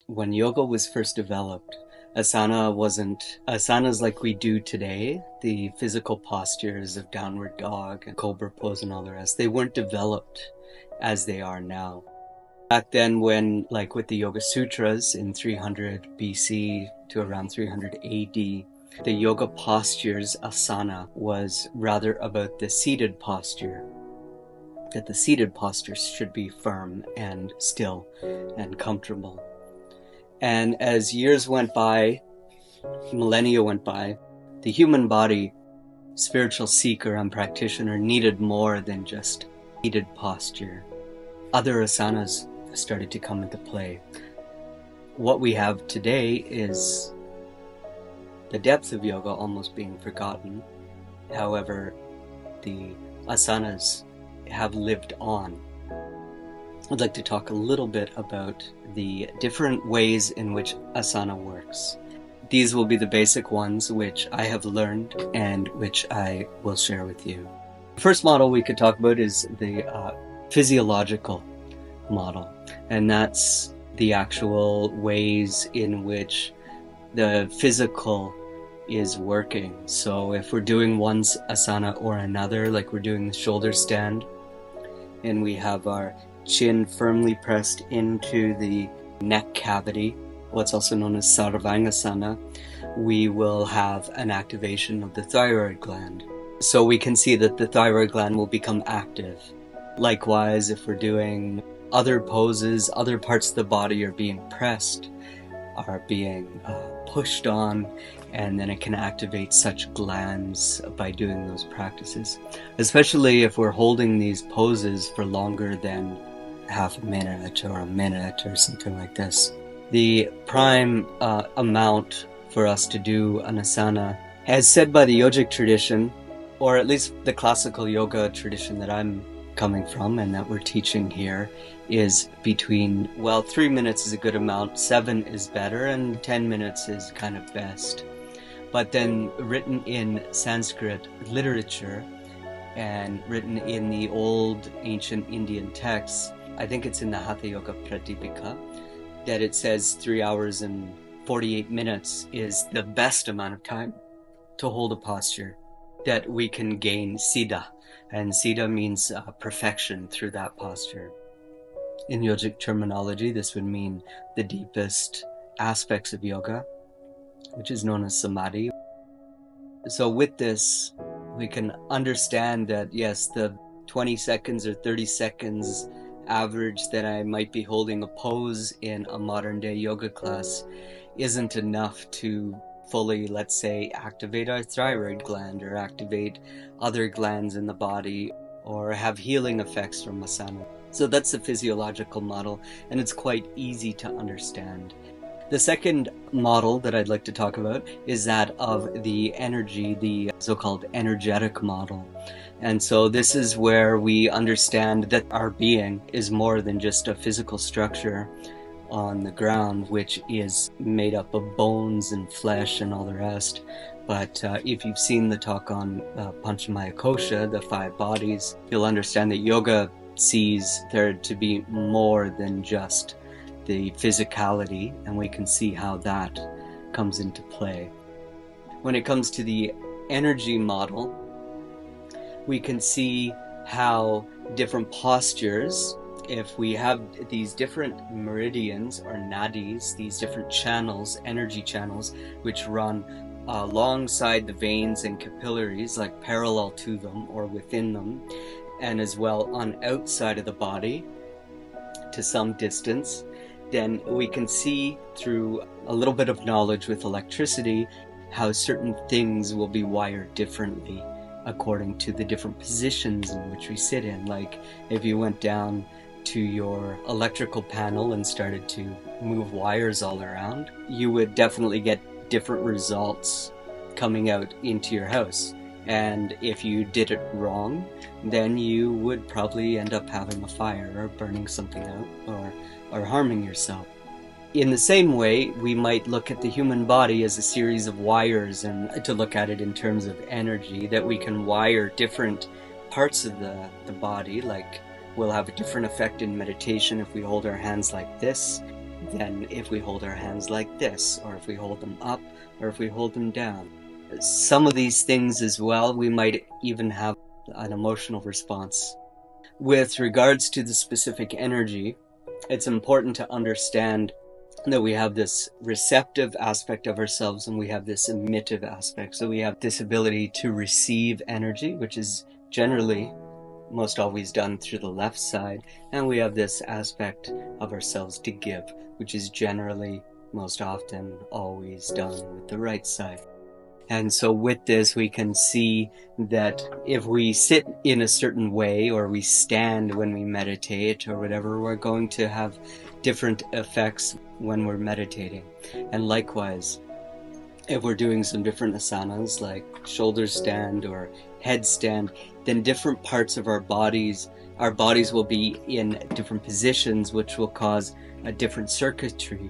when yoga was first developed, asanas like we do today, the physical postures of downward dog and cobra pose and all the rest, they weren't developed as they are now. Back then, when, like with the Yoga Sutras in 300 BC to around 300 AD, the yoga postures, asana, was rather about the seated posture. That the seated posture should be firm and still and comfortable. And as years went by, millennia went by, the human body, spiritual seeker and practitioner, needed more than just seated posture. Other asanas started to come into play. What we have today is the depth of yoga almost being forgotten. However, the asanas have lived on. I'd like to talk a little bit about the different ways in which asana works. These will be the basic ones which I have learned and which I will share with you. The first model we could talk about is the physiological model, and that's the actual ways in which the physical is working. So if we're doing one asana or another, like we're doing the shoulder stand, and we have our chin firmly pressed into the neck cavity, what's also known as Sarvangasana, we will have an activation of the thyroid gland. So we can see that the thyroid gland will become active. Likewise, if we're doing other poses, other parts of the body are being pressed, are being pushed on, and then it can activate such glands by doing those practices. Especially if we're holding these poses for longer than half a minute or a minute or something like this. The prime amount for us to do an asana, as said by the yogic tradition, or at least the classical yoga tradition that I'm coming from and that we're teaching here, is between, 3 minutes is a good amount, 7 is better, and 10 minutes is kind of best. But then written in Sanskrit literature and written in the old ancient Indian texts, I think it's in the Hatha Yoga Pratipika, that it says 3 hours and 48 minutes is the best amount of time to hold a posture, that we can gain siddha. And siddha means perfection through that posture. In yogic terminology, this would mean the deepest aspects of yoga, which is known as samadhi. So with this, we can understand that, yes, the 20 seconds or 30 seconds average that I might be holding a pose in a modern day yoga class isn't enough to fully, let's say, activate our thyroid gland or activate other glands in the body or have healing effects from asana. So that's the physiological model, and it's quite easy to understand. The second model that I'd like to talk about is that of the energy, the so-called energetic model. And so this is where we understand that our being is more than just a physical structure on the ground, which is made up of bones and flesh and all the rest. But if you've seen the talk on Panchamaya Kosha, the 5 bodies, you'll understand that yoga sees there to be more than just the physicality, and we can see how that comes into play. When it comes to the energy model, we can see how different postures, if we have these different meridians or nadis, these different channels, energy channels, which run alongside the veins and capillaries, like parallel to them or within them, and as well on outside of the body to some distance, then we can see through a little bit of knowledge with electricity how certain things will be wired differently according to the different positions in which we sit in. Like if you went down to your electrical panel and started to move wires all around, you would definitely get different results coming out into your house. And if you did it wrong, then you would probably end up having a fire or burning something out or harming yourself. In the same way, we might look at the human body as a series of wires, and to look at it in terms of energy, that we can wire different parts of the body. Like we'll have a different effect in meditation if we hold our hands like this, than if we hold our hands like this, or if we hold them up, or if we hold them down. Some of these things as well, we might even have an emotional response. With regards to the specific energy, it's important to understand that we have this receptive aspect of ourselves and we have this emittive aspect. So we have this ability to receive energy, which is generally most always done through the left side, and we have this aspect of ourselves to give, which is generally most often always done with the right side. And so with this, we can see that if we sit in a certain way, or we stand when we meditate or whatever, we're going to have different effects when we're meditating. And likewise, if we're doing some different asanas like shoulder stand or headstand, then different parts of our bodies will be in different positions, which will cause a different circuitry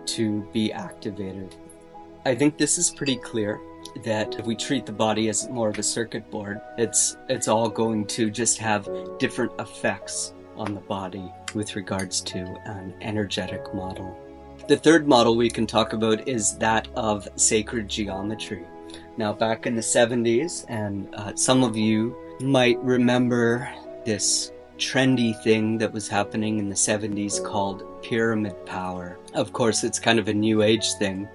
to be activated. I think this is pretty clear, that if we treat the body as more of a circuit board, it's all going to just have different effects on the body with regards to an energetic model. The third model we can talk about is that of sacred geometry. Now, back in the 70s, and some of you might remember this trendy thing that was happening in the 70s called pyramid power. Of course, it's kind of a new age thing,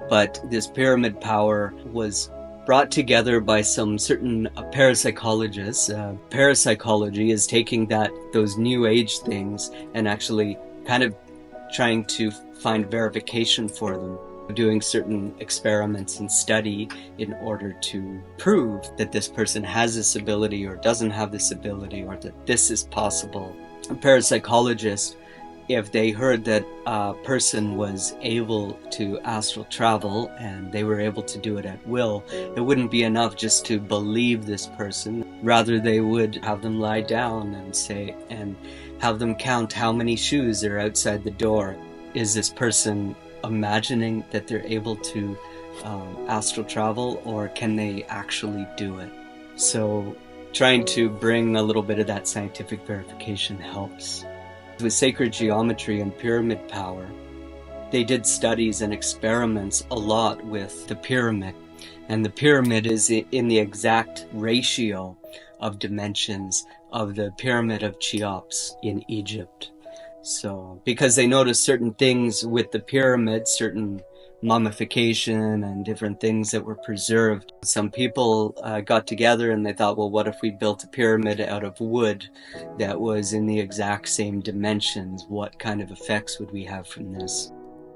but this pyramid power was brought together by some certain parapsychologists. Parapsychology is taking those new age things and actually kind of trying to find verification for them, doing certain experiments and study in order to prove that this person has this ability or doesn't have this ability, or that this is possible. A parapsychologist, if they heard that a person was able to astral travel and they were able to do it at will, it wouldn't be enough just to believe this person. Rather, they would have them lie down and have them count how many shoes are outside the door. Is this person imagining that they're able to astral travel, or can they actually do it? So trying to bring a little bit of that scientific verification helps. With sacred geometry and pyramid power, they did studies and experiments a lot with the pyramid. And the pyramid is in the exact ratio of dimensions of the pyramid of Cheops in Egypt. So, because they noticed certain things with the pyramid, certain mummification and different things that were preserved. Some people got together and they thought, well, what if we built a pyramid out of wood that was in the exact same dimensions? What kind of effects would we have from this?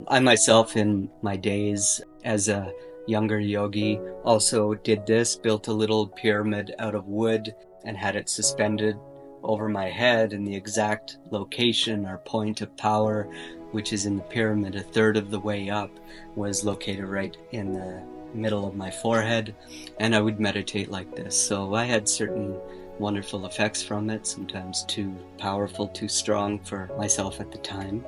I myself, in my days as a younger yogi, also did this, built a little pyramid out of wood and had it suspended over my head in the exact location or point of power, which is in the pyramid. A third of the way up was located right in the middle of my forehead, and I would meditate like this. So I had certain wonderful effects from it, sometimes too powerful, too strong for myself at the time.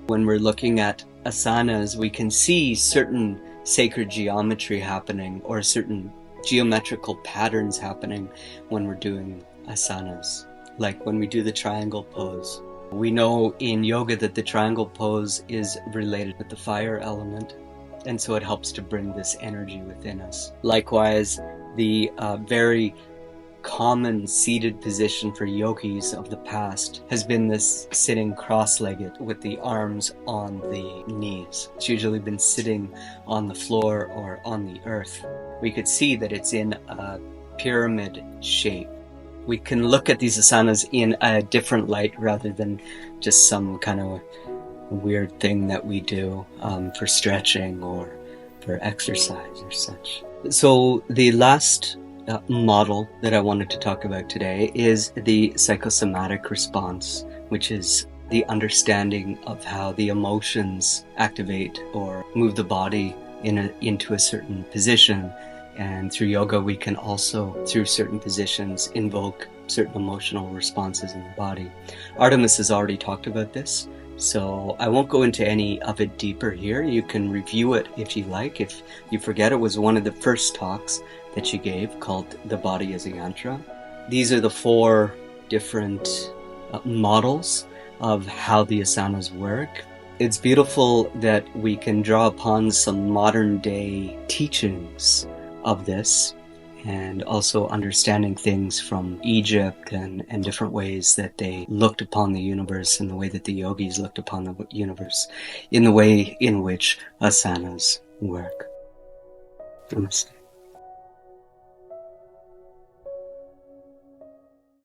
When we're looking at asanas, we can see certain sacred geometry happening, or certain geometrical patterns happening when we're doing asanas. Like when we do the triangle pose. We know in yoga that the triangle pose is related with the fire element, and so it helps to bring this energy within us. Likewise, the very common seated position for yogis of the past has been this sitting cross-legged with the arms on the knees. It's usually been sitting on the floor or on the earth. We could see that it's in a pyramid shape. We can look at these asanas in a different light rather than just some kind of weird thing that we do for stretching or for exercise or such. So the last model that I wanted to talk about today is the psychosomatic response, which is the understanding of how the emotions activate or move the body into a certain position. And through yoga, we can also, through certain positions, invoke certain emotional responses in the body. Artemis has already talked about this, so I won't go into any of it deeper here. You can review it if you like. If you forget, it was one of the first talks that she gave called The Body as a Yantra. These are the 4 different models of how the asanas work. It's beautiful that we can draw upon some modern day teachings of this, and also understanding things from Egypt and different ways that they looked upon the universe, and the way that the yogis looked upon the universe, in the way in which asanas work. Namaste.